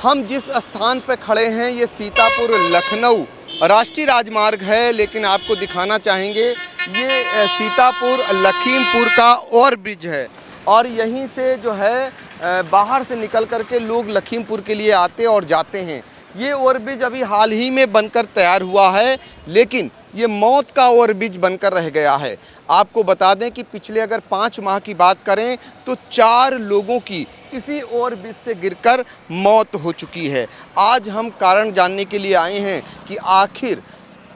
हम जिस स्थान पर खड़े हैं ये सीतापुर लखनऊ राष्ट्रीय राजमार्ग है, लेकिन आपको दिखाना चाहेंगे ये सीतापुर लखीमपुर का ओवर ब्रिज है। और यहीं से जो है बाहर से निकल करके लोग लखीमपुर के लिए आते और जाते हैं। ये ओवर ब्रिज अभी हाल ही में बनकर तैयार हुआ है, लेकिन ये मौत का ओवर ब्रिज बनकर रह गया है। आपको बता दें कि पिछले अगर 5 माह की बात करें तो 4 लोगों की किसी ओवर ब्रिज से गिरकर मौत हो चुकी है। आज हम कारण जानने के लिए आए हैं कि आखिर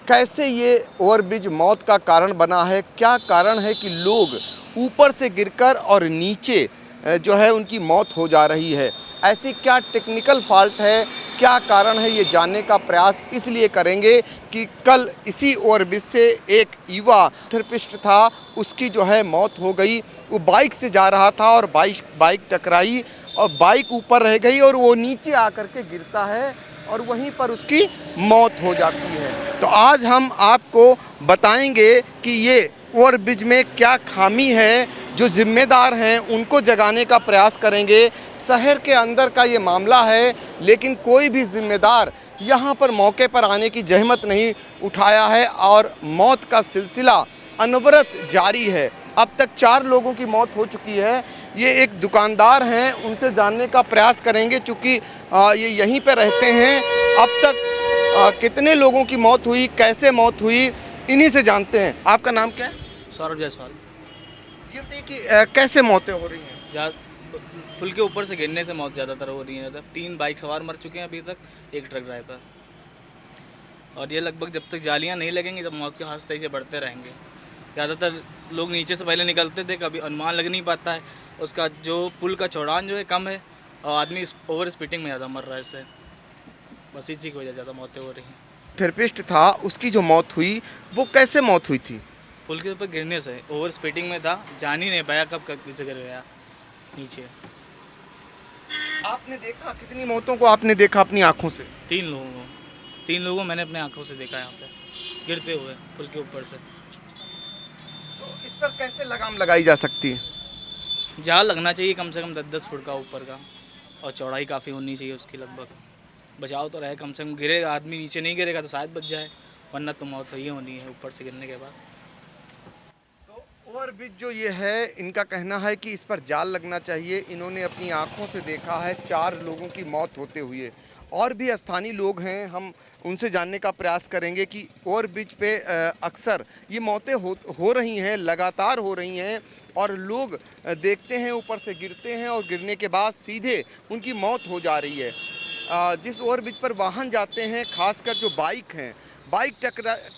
कैसे ये ओवर ब्रिज मौत का कारण बना है, क्या कारण है कि लोग ऊपर से गिरकर और नीचे जो है उनकी मौत हो जा रही है। ऐसी क्या टेक्निकल फॉल्ट है, क्या कारण है, ये जानने का प्रयास इसलिए करेंगे कि कल इसी ओवर ब्रिज से एक युवा थेरेपिस्ट था, उसकी जो है मौत हो गई। वो बाइक से जा रहा था और बाइक टकराई और बाइक ऊपर रह गई और वो नीचे आकर के गिरता है और वहीं पर उसकी मौत हो जाती है। तो आज हम आपको बताएंगे कि ये ओवर ब्रिज में क्या खामी है, जो जिम्मेदार हैं उनको जगाने का प्रयास करेंगे। शहर के अंदर का ये मामला है, लेकिन कोई भी जिम्मेदार यहाँ पर मौके पर आने की जहमत नहीं उठाया है और मौत का सिलसिला अनवरत जारी है। अब तक 4 लोगों की मौत हो चुकी है। ये एक दुकानदार हैं, उनसे जानने का प्रयास करेंगे क्योंकि ये यहीं पर रहते हैं। अब तक कितने लोगों की मौत हुई, कैसे मौत हुई, इन्हीं से जानते हैं। आपका नाम क्या है? सौरभ जायसवाल। ये बताइए कि कैसे मौतें हो रही हैं? पुल के ऊपर से गिरने से मौत ज़्यादातर हो रही है। 3 बाइक सवार मर चुके हैं अभी तक, एक ट्रक ड्राइवर। और ये लगभग जब तक जालियाँ नहीं लगेंगी तब मौत के हादसे ऐसे बढ़ते रहेंगे। ज़्यादातर लोग नीचे से पहले निकलते थे, कभी अनुमान लग नहीं पाता है उसका। जो पुल का चौड़ान जो है कम है और आदमी ओवर स्पीडिंग में ज़्यादा मर रहा है इससे। बस इसी की वजह ज़्यादा मौतें हो रही हैं। थेरेपिस्ट था, उसकी जो मौत हुई वो कैसे मौत हुई थी? पुल के ऊपर गिरने से, ओवर स्पीडिंग में था, जान ही नहीं पाया कब किसे गिर गया नीचे। आपने देखा कितनी मौतों को आपने देखा अपनी आंखों से? 3 लोगों मैंने अपने आंखों से देखा यहाँ पे गिरते हुए पुल के ऊपर से। तो इस पर कैसे लगाम लगाई जा सकती है? जाल लगना चाहिए कम से कम 10-10 फुट का ऊपर का, और चौड़ाई काफ़ी होनी चाहिए उसकी लगभग। बचाव तो रहे, कम से कम गिरेगा आदमी, नीचे नहीं गिरेगा तो शायद बच जाए, वरना तो मौत सही होनी है ऊपर से गिरने के बाद। तो ओवर ब्रिज जो ये है, इनका कहना है कि इस पर जाल लगना चाहिए। इन्होंने अपनी आंखों से देखा है 4 लोगों की मौत होते हुए। और भी स्थानीय लोग हैं, हम उनसे जानने का प्रयास करेंगे कि ओवर ब्रिज पे अक्सर ये मौतें हो रही हैं, लगातार हो रही हैं और लोग देखते हैं ऊपर से गिरते हैं और गिरने के बाद सीधे उनकी मौत हो जा रही है। जिस ओवर ब्रिज पर वाहन जाते हैं, खासकर जो बाइक हैं, बाइक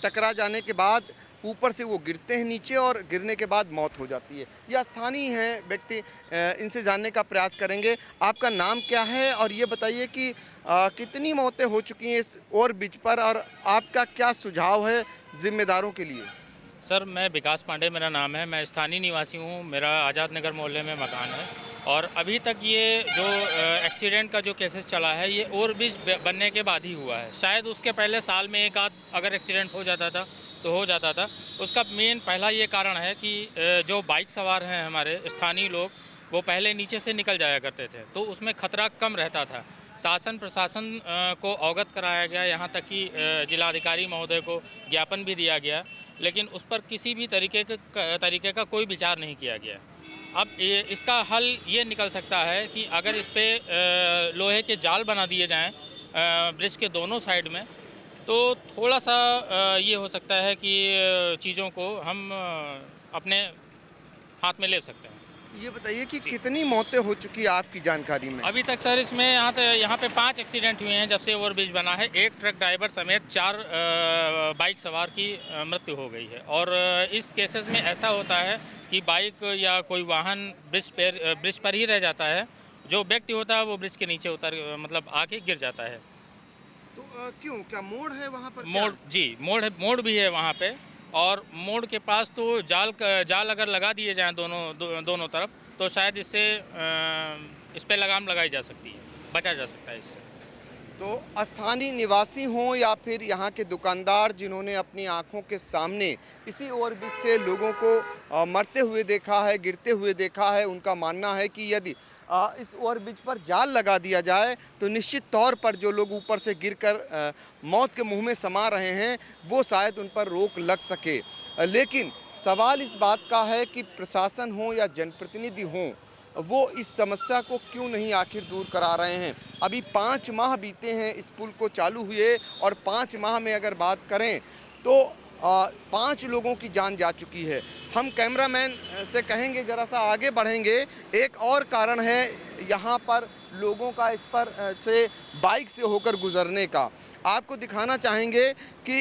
टकरा जाने के बाद ऊपर से वो गिरते हैं नीचे और गिरने के बाद मौत हो जाती है। यह स्थानीय हैं व्यक्ति, इनसे जानने का प्रयास करेंगे। आपका नाम क्या है और ये बताइए कि कितनी मौतें हो चुकी हैं इस ओवर ब्रिज पर और आपका क्या सुझाव है जिम्मेदारों के लिए? सर, मैं विकास पांडे मेरा नाम है। मैं स्थानीय निवासी हूँ। मेरा आज़ाद नगर मोहल्ले में मकान है और अभी तक ये जो एक्सीडेंट का जो केसेस चला है ये ओवर ब्रिज बनने के बाद ही हुआ है। शायद उसके पहले साल में एक आध अगर एक्सीडेंट हो जाता था तो हो जाता था। उसका मेन पहला ये कारण है कि जो बाइक सवार हैं हमारे स्थानीय लोग, वो पहले नीचे से निकल जाया करते थे तो उसमें खतरा कम रहता था। शासन प्रशासन को अवगत कराया गया, यहाँ तक कि जिलाधिकारी महोदय को ज्ञापन भी दिया गया, लेकिन उस पर किसी भी तरीके का कोई विचार नहीं किया गया। अब इसका हल ये निकल सकता है कि अगर इस पर लोहे के जाल बना दिए जाएं ब्रिज के दोनों साइड में, तो थोड़ा सा ये हो सकता है कि चीज़ों को हम अपने हाथ में ले सकते हैं। ये बताइए कि कितनी मौतें हो चुकी है आपकी जानकारी में? अभी तक सर इसमें यहाँ पे 5 एक्सीडेंट हुए हैं जब से ओवर ब्रिज बना है। एक ट्रक ड्राइवर समेत 4 बाइक सवार की मृत्यु हो गई है। और इस केसेस में ऐसा होता है कि बाइक या कोई वाहन ब्रिज पर ही रह जाता है, जो व्यक्ति होता है वो ब्रिज के नीचे मतलब आके गिर जाता है। तो क्यों, क्या मोड़ है वहाँ पर? मोड़, जी मोड़ भी है वहाँ पे। और मोड़ के पास तो जाल अगर लगा दिए जाएँ दोनों तरफ, तो शायद इससे इस पर लगाम लगाई जा सकती है, बचा जा सकता है इससे। तो स्थानीय निवासी हों या फिर यहाँ के दुकानदार, जिन्होंने अपनी आंखों के सामने इसी ओवर ब्रिज से लोगों को मरते हुए देखा है, गिरते हुए देखा है, उनका मानना है कि यदि इस ओवरब्रिज पर जाल लगा दिया जाए तो निश्चित तौर पर जो लोग ऊपर से गिरकर मौत के मुंह में समा रहे हैं वो शायद उन पर रोक लग सके। लेकिन सवाल इस बात का है कि प्रशासन हो या जनप्रतिनिधि हों, वो इस समस्या को क्यों नहीं आखिर दूर करा रहे हैं। अभी 5 माह बीते हैं इस पुल को चालू हुए और 5 माह में अगर बात करें तो 5 लोगों की जान जा चुकी है। हम कैमरामैन से कहेंगे ज़रा सा आगे बढ़ेंगे। एक और कारण है यहाँ पर लोगों का इस पर से बाइक से होकर गुजरने का। आपको दिखाना चाहेंगे कि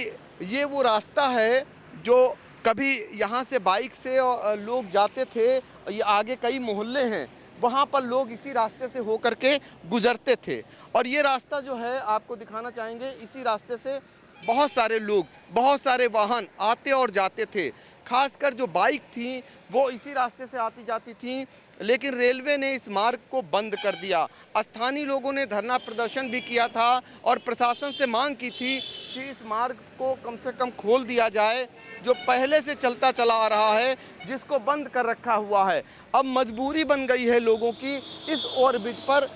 ये वो रास्ता है जो कभी यहाँ से बाइक से लोग जाते थे। ये आगे कई मोहल्ले हैं, वहाँ पर लोग इसी रास्ते से होकर के गुजरते थे। और ये रास्ता जो है आपको दिखाना चाहेंगे, इसी रास्ते से बहुत सारे लोग, बहुत सारे वाहन आते और जाते थे। खासकर जो बाइक थी वो इसी रास्ते से आती जाती थी, लेकिन रेलवे ने इस मार्ग को बंद कर दिया। स्थानीय लोगों ने धरना प्रदर्शन भी किया था और प्रशासन से मांग की थी कि इस मार्ग को कम से कम खोल दिया जाए, जो पहले से चलता चला आ रहा है, जिसको बंद कर रखा हुआ है। अब मजबूरी बन गई है लोगों की इस ओवरब्रिज पर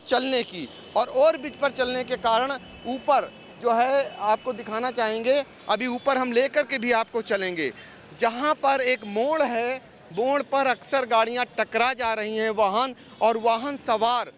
चलने की, और ओवरब्रिज पर चलने के कारण ऊपर जो है आपको दिखाना चाहेंगे, अभी ऊपर हम लेकर के भी आपको चलेंगे, जहाँ पर एक मोड़ है, मोड़ पर अक्सर गाड़ियाँ टकरा जा रही हैं वाहन, और वाहन सवार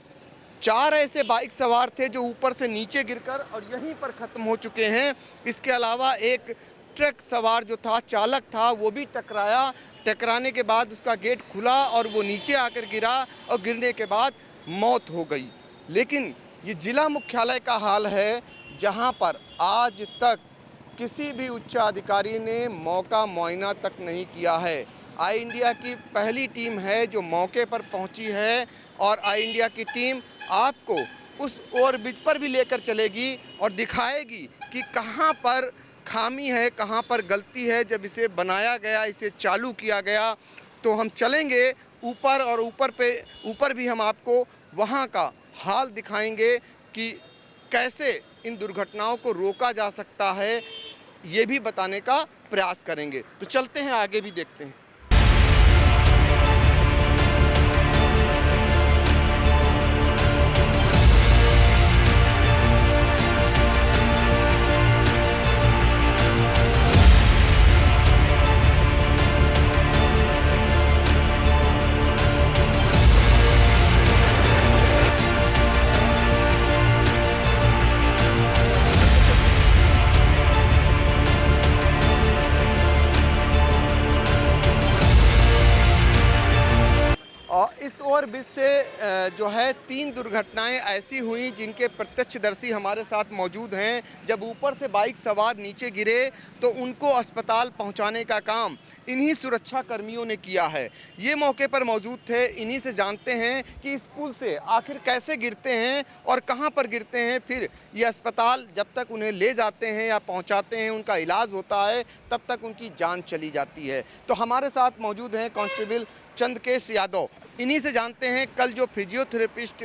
4 ऐसे बाइक सवार थे जो ऊपर से नीचे गिरकर और यहीं पर ख़त्म हो चुके हैं। इसके अलावा एक ट्रक सवार जो था, चालक था, वो भी टकराया। टकराने के बाद उसका गेट खुला और वो नीचे आकर गिरा और गिरने के बाद मौत हो गई। लेकिन ये जिला मुख्यालय का हाल है, जहाँ पर आज तक किसी भी उच्च अधिकारी ने मौका मुआयना तक नहीं किया है। आई इंडिया की पहली टीम है जो मौके पर पहुंची है, और आई इंडिया की टीम आपको उस ओवरब्रिज पर भी लेकर चलेगी और दिखाएगी कि कहां पर खामी है, कहां पर गलती है। जब इसे बनाया गया, इसे चालू किया गया, तो हम चलेंगे ऊपर, और ऊपर भी हम आपको वहां का हाल दिखाएंगे कि कैसे इन दुर्घटनाओं को रोका जा सकता है, ये भी बताने का प्रयास करेंगे। तो चलते हैं, आगे भी देखते हैं। इस ओवरब्रिज से जो है 3 दुर्घटनाएं ऐसी हुई जिनके प्रत्यक्षदर्शी हमारे साथ मौजूद हैं। जब ऊपर से बाइक सवार नीचे गिरे तो उनको अस्पताल पहुंचाने का काम इन्हीं सुरक्षा कर्मियों ने किया है। ये मौके पर मौजूद थे, इन्हीं से जानते हैं कि इस पुल से आखिर कैसे गिरते हैं और कहां पर गिरते हैं। फिर ये अस्पताल जब तक उन्हें ले जाते हैं या पहुंचाते हैं, उनका इलाज होता है, तब तक उनकी जान चली जाती है। तो हमारे साथ मौजूद हैं कांस्टेबल चंद्रकेश यादव। इन्हीं से जानते हैं कल जो फिजियोथेरेपिस्ट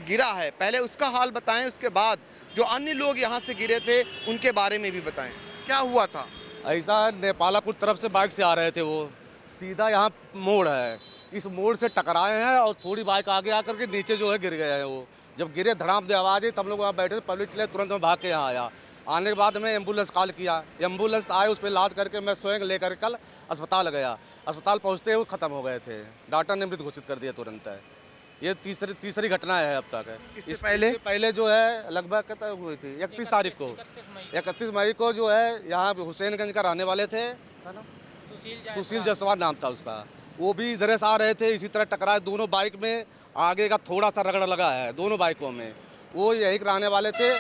गिरा है, पहले उसका हाल बताएं, उसके बाद जो अन्य लोग यहाँ से गिरे थे उनके बारे में भी बताएं। क्या हुआ था? ऐसा नेपालापुर तरफ से बाइक से आ रहे थे, वो सीधा यहाँ मोड़ है, इस मोड़ से टकराए हैं और थोड़ी बाइक आगे आकर के नीचे जो है गिर गए हैं। वो जब गिरे धड़ाम दे आवाज़ आई, तब लोग वहाँ बैठे, पब्लिक चले, तुरंत मैं भाग के यहाँ आया। आने के बाद में एम्बुलेंस कॉल किया, एम्बुलेंस आए, उस पर लाद करके मैं स्वयं लेकर कल अस्पताल गया। अस्पताल पहुँचते हुए ख़त्म हो गए थे, डॉक्टर ने मृत घोषित कर दिया तुरंत है। ये तीसरी घटना है अब तक है। इससे पहले जो है लगभग कितना हुई थी 31 तारीख को, 31 मई को जो है यहाँ हुसैनगंज का रहने वाले थे, सुशील जायसवाल नाम था उसका, वो भी इधर से आ रहे थे, इसी तरह टकराए। दोनों बाइक में आगे का थोड़ा सा रगड़ लगा है दोनों बाइकों में, वो यहीं रहने वाले थे।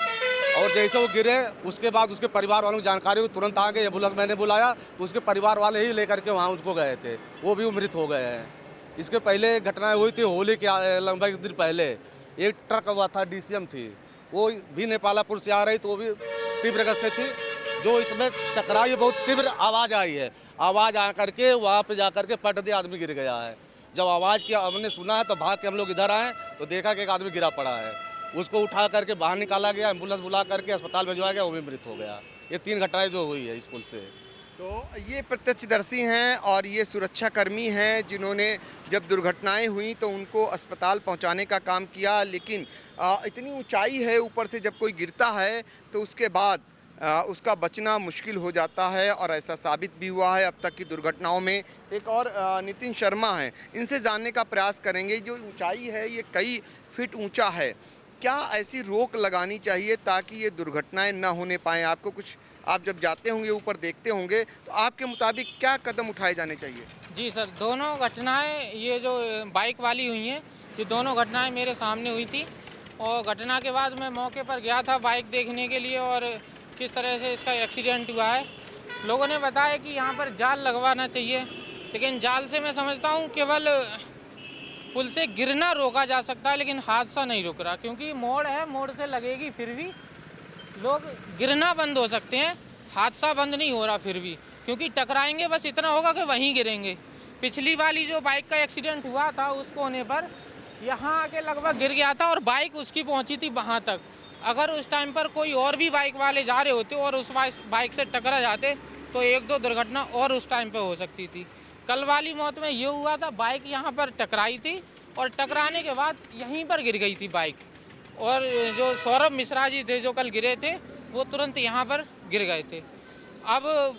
और जैसे वो गिरे उसके बाद उसके परिवार वालों को जानकारी हुई, तुरंत आगे एम्बुलेंस मैंने बुलाया, तो उसके परिवार वाले ही लेकर के वहाँ उसको गए थे, वो भी मृत हो गए हैं। इसके पहले घटनाएं हुई थी होली के लगभग 1 दिन पहले, एक ट्रक हुआ था, डीसीएम थी, वो भी नेपालापुर से आ रही, तो वो भी तीव्र गति से थी, जो इसमें टकराई, बहुत तीव्र आवाज़ आई है। आवाज़ आ करके वहाँ पे जा करके पट दिया, आदमी गिर गया है। जब आवाज़ की हमने सुना है तो भाग के हम लोग इधर आए तो देखा कि एक आदमी गिरा पड़ा है, उसको उठा करके बाहर निकाला गया, एम्बुलेंस बुला करके अस्पताल भिजवाया गया, वो भी मृत हो गया। ये 3 घटनाएं जो हुई है इस पुल से। तो ये प्रत्यक्षदर्शी हैं और ये सुरक्षाकर्मी हैं जिन्होंने जब दुर्घटनाएं हुई तो उनको अस्पताल पहुंचाने का काम किया, लेकिन इतनी ऊंचाई है ऊपर से जब कोई गिरता है तो उसके बाद उसका बचना मुश्किल हो जाता है और ऐसा साबित भी हुआ है अब तक की दुर्घटनाओं में। एक और नितिन शर्मा हैं, इनसे जानने का प्रयास करेंगे। जो ऊंचाई है ये कई फीट ऊंचा है, क्या ऐसी रोक लगानी चाहिए ताकि ये दुर्घटनाएं न होने पाएँ? आपको कुछ, आप जब जाते होंगे ऊपर देखते होंगे, तो आपके मुताबिक क्या कदम उठाए जाने चाहिए? जी सर, दोनों घटनाएं ये जो बाइक वाली हुई हैं, ये दोनों घटनाएं मेरे सामने हुई थी और घटना के बाद मैं मौके पर गया था बाइक देखने के लिए और किस तरह से इसका एक्सीडेंट हुआ है। लोगों ने बताया कि यहाँ पर जाल लगवाना चाहिए, लेकिन जाल से मैं समझता हूँ केवल पुल से गिरना रोका जा सकता है, लेकिन हादसा नहीं रुक रहा, क्योंकि मोड़ है, मोड़ से लगेगी फिर भी लोग गिरना बंद हो सकते हैं, हादसा बंद नहीं हो रहा फिर भी, क्योंकि टकराएंगे बस इतना होगा कि वहीं गिरेंगे। पिछली वाली जो बाइक का एक्सीडेंट हुआ था उस कोने पर यहाँ आके लगभग गिर गया था और बाइक उसकी पहुँची थी वहाँ तक। अगर उस टाइम पर कोई और भी बाइक वाले जा रहे होते और उस बाइक से टकरा जाते तो एक दो दुर्घटना और उस टाइम पर हो सकती थी। कल वाली मौत में ये हुआ था, बाइक यहाँ पर टकराई थी और टकराने के बाद यहीं पर गिर गई थी बाइक, और जो सौरभ मिश्रा जी थे जो कल गिरे थे वो तुरंत यहाँ पर गिर गए थे। अब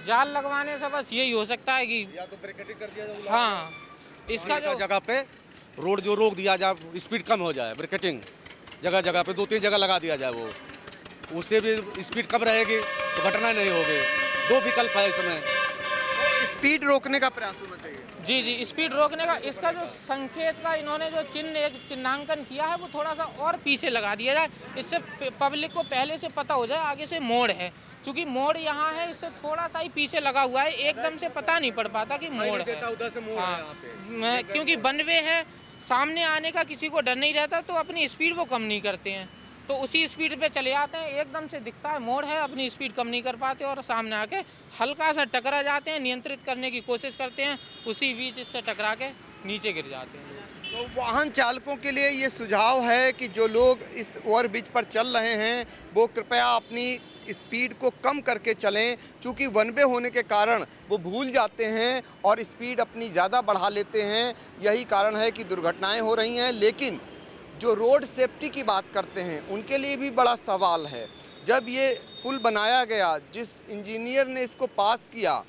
जाल लगवाने से बस यही हो सकता है कि या तो ब्रेकेटिंग कर दिया जाए, हाँ, इसका जो जगह पे रोड जो रोक दिया जाए, स्पीड कम हो जाए, ब्रेकेटिंग जगह जगह पे 2-3 जगह लगा दिया जाए, वो उससे भी स्पीड कम रहेगी तो घटना नहीं होगी। 2 विकल्प है इसमें। स्पीड रोकने का प्रयास होना चाहिए। जी, स्पीड रोकने का इसका जो संकेत का इन्होंने जो एक चिन्हांकन किया है वो थोड़ा सा और पीछे लगा दिया जाए, इससे पब्लिक को पहले से पता हो जाए आगे से मोड़ है। क्योंकि मोड़ यहाँ है, इससे थोड़ा सा ही पीछे लगा हुआ है, एकदम से पता नहीं पड़ पाता कि मोड़ है। उधर से मोड़ है यहाँ पे। क्योंकि बनवे है, सामने आने का किसी को डर नहीं रहता तो अपनी स्पीड वो कम नहीं करते हैं, तो उसी स्पीड पे चले जाते हैं। एकदम से दिखता है मोड़ है, अपनी स्पीड कम नहीं कर पाते और सामने आके हल्का सा टकरा जाते हैं, नियंत्रित करने की कोशिश करते हैं, उसी बीच इससे टकरा के नीचे गिर जाते हैं। तो वाहन चालकों के लिए ये सुझाव है कि जो लोग इस ओवरब्रिज पर चल रहे हैं वो कृपया अपनी स्पीड को कम करके चलें, क्योंकि वन वे होने के कारण वो भूल जाते हैं और स्पीड अपनी ज़्यादा बढ़ा लेते हैं। यही कारण है कि दुर्घटनाएं हो रही हैं। लेकिन जो रोड सेफ्टी की बात करते हैं उनके लिए भी बड़ा सवाल है। जब ये पुल बनाया गया, जिस इंजीनियर ने इसको पास किया,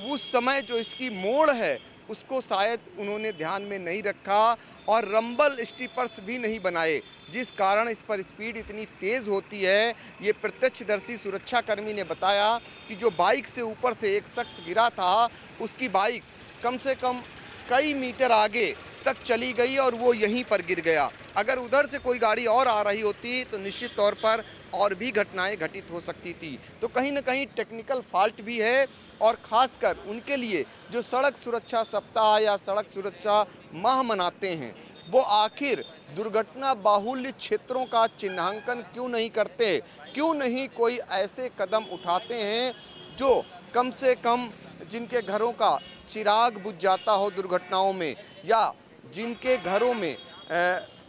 उस समय जो इसकी मोड़ है उसको शायद उन्होंने ध्यान में नहीं रखा और रंबल स्टिपर्स भी नहीं बनाए, जिस कारण इस पर स्पीड इतनी तेज़ होती है। ये प्रत्यक्षदर्शी सुरक्षाकर्मी ने बताया कि जो बाइक से ऊपर से एक शख्स गिरा था, उसकी बाइक कम से कम कई मीटर आगे तक चली गई और वो यहीं पर गिर गया। अगर उधर से कोई गाड़ी और आ रही होती तो निश्चित तौर पर और भी घटनाएं घटित हो सकती थी। तो कहीं ना कहीं टेक्निकल फॉल्ट भी है, और ख़ासकर उनके लिए जो सड़क सुरक्षा सप्ताह या सड़क सुरक्षा माह मनाते हैं, वो आखिर दुर्घटना बाहुल्य क्षेत्रों का चिन्हांकन क्यों नहीं करते, क्यों नहीं कोई ऐसे कदम उठाते हैं जो कम से कम जिनके घरों का चिराग बुझ जाता हो दुर्घटनाओं में, या जिनके घरों में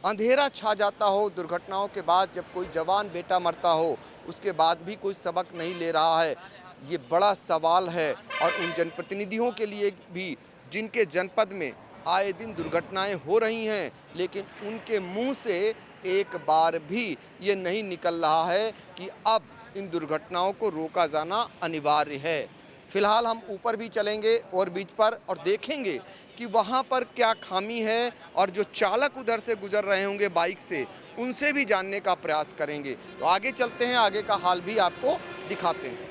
अंधेरा छा जाता हो दुर्घटनाओं के बाद, जब कोई जवान बेटा मरता हो उसके बाद भी कोई सबक नहीं ले रहा है। ये बड़ा सवाल है और उन जनप्रतिनिधियों के लिए भी जिनके जनपद में आए दिन दुर्घटनाएं हो रही हैं, लेकिन उनके मुंह से एक बार भी ये नहीं निकल रहा है कि अब इन दुर्घटनाओं को रोका जाना अनिवार्य है। फिलहाल हम ऊपर भी चलेंगे और बीच पर और देखेंगे कि वहाँ पर क्या खामी है, और जो चालक उधर से गुजर रहे होंगे बाइक से, उनसे भी जानने का प्रयास करेंगे। तो आगे चलते हैं, आगे का हाल भी आपको दिखाते हैं।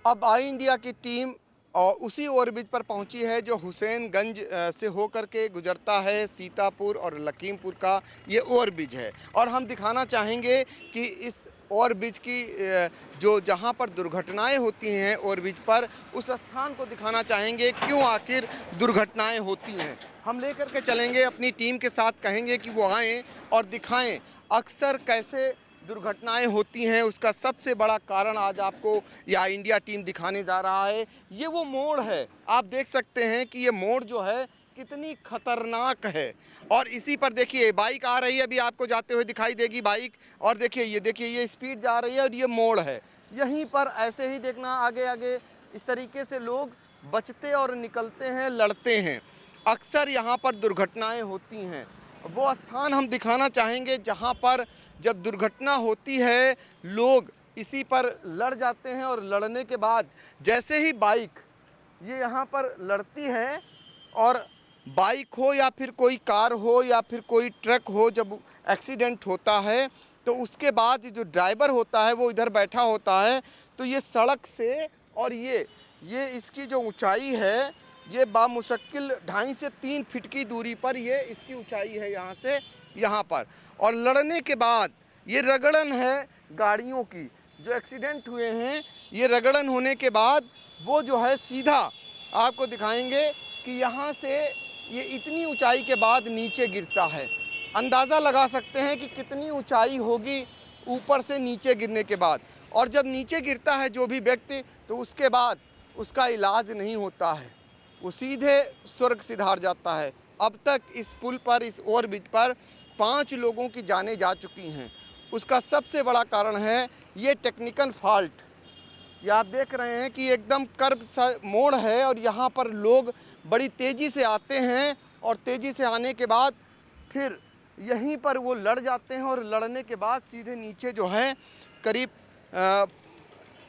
अब आई इंडिया की टीम और उसी ओवरब्रिज पर पहुंची है जो हुसैनगंज से होकर के गुजरता है। सीतापुर और लखीमपुर का ये ओवरब्रिज है और हम दिखाना चाहेंगे कि इस ओवरब्रिज की जो जहां पर दुर्घटनाएं होती हैं ओवरब्रिज पर, उस स्थान को दिखाना चाहेंगे क्यों आखिर दुर्घटनाएं होती हैं। हम लेकर के चलेंगे अपनी टीम के साथ, कहेंगे कि वो आएँ और दिखाएं अक्सर कैसे दुर्घटनाएं होती हैं। उसका सबसे बड़ा कारण आज आपको या इंडिया टीम दिखाने जा रहा है। ये वो मोड़ है, आप देख सकते हैं कि ये मोड़ जो है कितनी खतरनाक है। और इसी पर देखिए बाइक आ रही है, अभी आपको जाते हुए दिखाई देगी बाइक। और देखिए ये स्पीड जा रही है और ये मोड़ है। यहीं पर ऐसे ही देखना आगे आगे इस तरीके से लोग बचते और निकलते हैं, लड़ते हैं। अक्सर यहाँ पर दुर्घटनाएं होती हैं। वो स्थान हम दिखाना चाहेंगे जहाँ पर जब दुर्घटना होती है लोग इसी पर लड़ जाते हैं और लड़ने के बाद जैसे ही बाइक ये यहाँ पर लड़ती है, और बाइक हो या फिर कोई कार हो या फिर कोई ट्रक हो, जब एक्सीडेंट होता है तो उसके बाद जो ड्राइवर होता है वो इधर बैठा होता है, तो ये सड़क से और ये इसकी जो ऊंचाई है ये बामुश्किल 2.5 से 3 फीट की दूरी पर ये इसकी ऊंचाई है यहाँ से यहाँ पर। और लड़ने के बाद ये रगड़न है गाड़ियों की, जो एक्सीडेंट हुए हैं ये रगड़न होने के बाद वो जो है सीधा आपको दिखाएंगे कि यहाँ से ये इतनी ऊंचाई के बाद नीचे गिरता है। अंदाज़ा लगा सकते हैं कि कितनी ऊंचाई होगी ऊपर से नीचे गिरने के बाद। और जब नीचे गिरता है जो भी व्यक्ति, तो उसके बाद उसका इलाज नहीं होता है, वो सीधे स्वर्ग सिधार जाता है। अब तक इस पुल पर, इस ओवरब्रिज पर 5 लोगों की जानें जा चुकी हैं। उसका सबसे बड़ा कारण है ये टेक्निकल फॉल्ट। ये आप देख रहे हैं कि एकदम कर्व सा मोड़ है और यहाँ पर लोग बड़ी तेज़ी से आते हैं और तेज़ी से आने के बाद फिर यहीं पर वो लड़ जाते हैं और लड़ने के बाद सीधे नीचे जो है करीब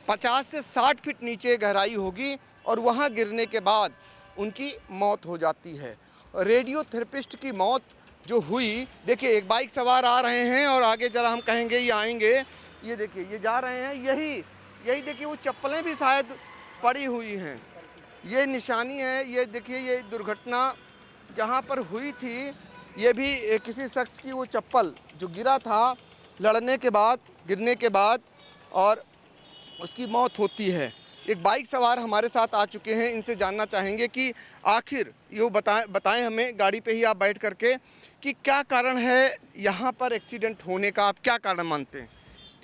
50 से 60 फीट नीचे गहराई होगी और वहाँ गिरने के बाद उनकी मौत हो जाती है। रेडियोथेरेपिस्ट की मौत जो हुई, देखिए एक बाइक सवार आ रहे हैं और आगे ज़रा हम कहेंगे ये आएंगे, ये देखिए ये जा रहे हैं, यही देखिए वो चप्पलें भी शायद पड़ी हुई हैं, ये निशानी है। ये देखिए ये दुर्घटना जहाँ पर हुई थी ये भी किसी शख्स की वो चप्पल जो गिरा था लड़ने के बाद, गिरने के बाद, और उसकी मौत होती है। एक बाइक सवार हमारे साथ आ चुके हैं, इनसे जानना चाहेंगे कि आखिर ये बताएं हमें गाड़ी पे ही आप बैठ करके कि क्या कारण है यहाँ पर एक्सीडेंट होने का, आप क्या कारण मानते हैं?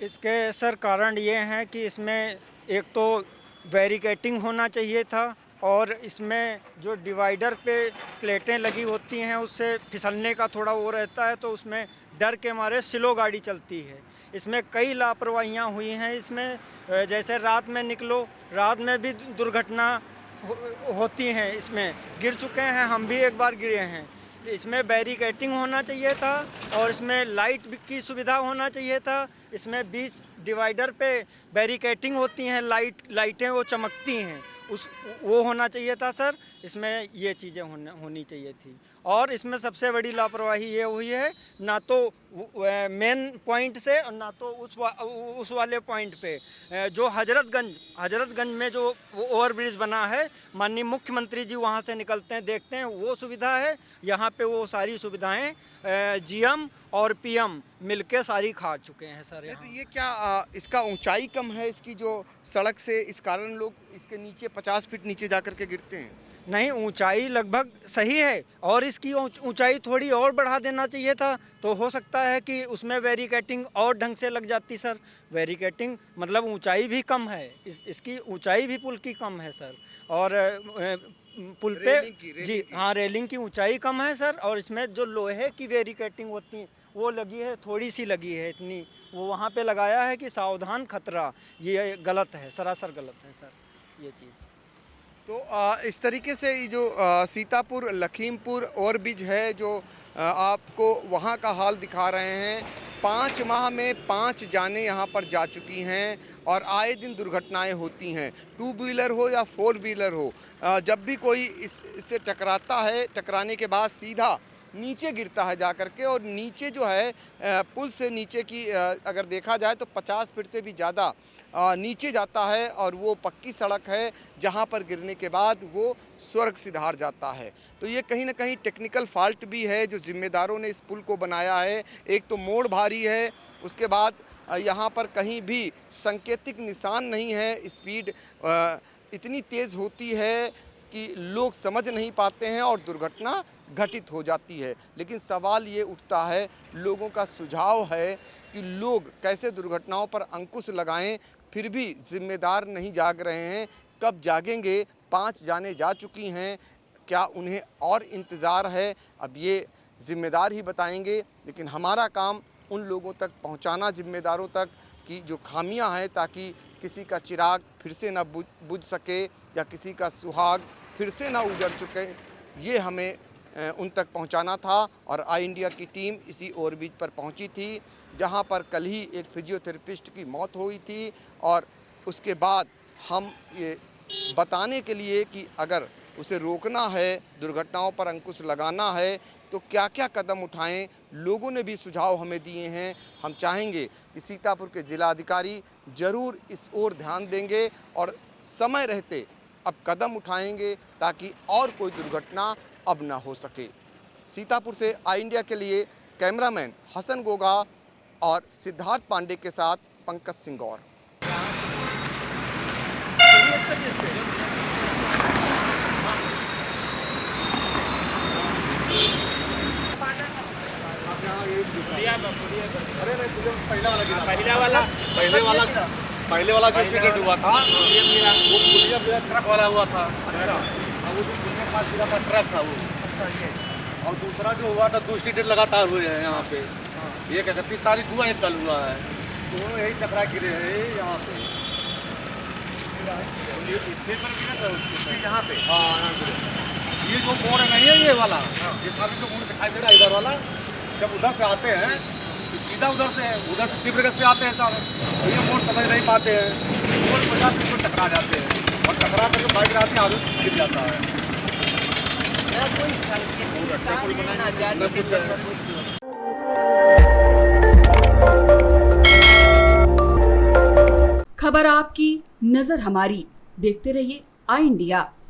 इसके सर कारण ये हैं कि इसमें एक तो बैरिकेटिंग होना चाहिए था, और इसमें जो डिवाइडर पे प्लेटें लगी होती हैं उससे फिसलने का थोड़ा वो रहता है, तो उसमें डर के मारे स्लो गाड़ी चलती है। इसमें कई लापरवाहियाँ हुई हैं। इसमें जैसे रात में निकलो, रात में भी दुर्घटना होती हैं। इसमें गिर चुके हैं, हम भी एक बार गिरे हैं। इसमें बैरिकेटिंग होना चाहिए था और इसमें लाइट की सुविधा होना चाहिए था। इसमें बीच डिवाइडर पे बैरिकेटिंग होती हैं, लाइटें वो चमकती हैं, वो होना चाहिए था सर। इसमें ये चीज़ें होनी चाहिए थी। और इसमें सबसे बड़ी लापरवाही ये हुई है, ना तो मेन पॉइंट से और ना तो उस वाले पॉइंट पे जो हजरतगंज में जो ओवरब्रिज बना है, माननीय मुख्यमंत्री जी वहाँ से निकलते हैं, देखते हैं, वो सुविधा है। यहाँ पे वो सारी सुविधाएं जीएम और पीएम मिलके सारी खा चुके हैं सर। तो ये क्या इसका ऊंचाई कम है इसकी जो सड़क से, इस कारण लोग इसके नीचे 50 फीट नीचे जा कर के गिरते हैं? नहीं, ऊंचाई लगभग सही है और इसकी ऊंचाई थोड़ी और बढ़ा देना चाहिए था, तो हो सकता है कि उसमें बैरिकेटिंग और ढंग से लग जाती सर। बैरिकेटिंग मतलब ऊंचाई भी कम है, इसकी ऊंचाई भी पुल की कम है सर। और पुल पे जी हाँ, रेलिंग की ऊंचाई कम है सर। और इसमें जो लोहे की बैरिकेटिंग होती है वो लगी है, थोड़ी सी लगी है, इतनी वो वहाँ पे लगाया है कि सावधान खतरा। ये गलत है, सरासर गलत है सर ये चीज़। तो इस तरीके से ये जो सीतापुर लखीमपुर ओवरब्रिज है जो आपको वहाँ का हाल दिखा रहे हैं। 5 माह में 5 जानें यहाँ पर जा चुकी हैं और आए दिन दुर्घटनाएं होती हैं, 2 व्हीलर हो या 4 व्हीलर हो। जब भी कोई इससे टकराता है, टकराने के बाद सीधा नीचे गिरता है जा कर के, और नीचे जो है पुल से नीचे की अगर देखा जाए तो 50 फीट से भी ज़्यादा नीचे जाता है और वो पक्की सड़क है जहाँ पर गिरने के बाद वो स्वर्ग सिधार जाता है। तो ये कहीं ना कहीं टेक्निकल फॉल्ट भी है जो जिम्मेदारों ने इस पुल को बनाया है। एक तो मोड़ भारी है, उसके बाद यहाँ पर कहीं भी सांकेतिक निशान नहीं है, स्पीड इतनी तेज़ होती है कि लोग समझ नहीं पाते हैं और दुर्घटना घटित हो जाती है। लेकिन सवाल ये उठता है, लोगों का सुझाव है कि लोग कैसे दुर्घटनाओं पर अंकुश लगाएं, फिर भी जिम्मेदार नहीं जाग रहे हैं। कब जागेंगे? 5 जानें जा चुकी हैं, क्या उन्हें और इंतज़ार है? अब ये जिम्मेदार ही बताएंगे। लेकिन हमारा काम उन लोगों तक पहुंचाना, जिम्मेदारों तक, कि जो खामियां हैं, ताकि किसी का चिराग फिर से ना बुझ सके या किसी का सुहाग फिर से ना उजड़ चुके, ये हमें उन तक पहुंचाना था। और आई इंडिया की टीम इसी ओवरब्रिज पर पहुंची थी जहां पर कल ही एक फिजियोथेरेपिस्ट की मौत हुई थी। और उसके बाद हम ये बताने के लिए कि अगर उसे रोकना है, दुर्घटनाओं पर अंकुश लगाना है, तो क्या क्या कदम उठाएं, लोगों ने भी सुझाव हमें दिए हैं। हम चाहेंगे कि सीतापुर के जिलाधिकारी ज़रूर इस ओर ध्यान देंगे और समय रहते अब कदम उठाएंगे ताकि और कोई दुर्घटना अब ना हो सके। सीतापुर से आई इंडिया के लिए कैमरामैन हसन गोगा और सिद्धार्थ पांडे के साथ पंकज सिंह गौर। पहले वाला जो एक्सीडेंट हुआ था वो पुलिया ट्रक वाला हुआ था। वो जो पुलिया पास गिरा था ट्रक था वो। और दूसरा जो हुआ था 2 एक्सीडेंट लगातार हुए हैं यहाँ पे। एक 31 तारीख हुआ, एक कल हुआ है। दोनों यही टकरा गिरे हैं यहाँ पे। यहाँ पे ये जो मोड़ नहीं है, ये वाला, ये सामने जो मोड़ दिखाई दे रहा है इधर वाला, जब उधर से आते हैं तो सीधा उधर से तीव्र से आते हैं सारे, तो ये मोड़ समझ नहीं पाते हैं, मोड़ 50 फीट पर टकरा जाते हैं और टकरा करके बाइक आते हैं, आगे गिर जाता है। खबर आपकी, नजर हमारी। देखते रहिए आई इंडिया।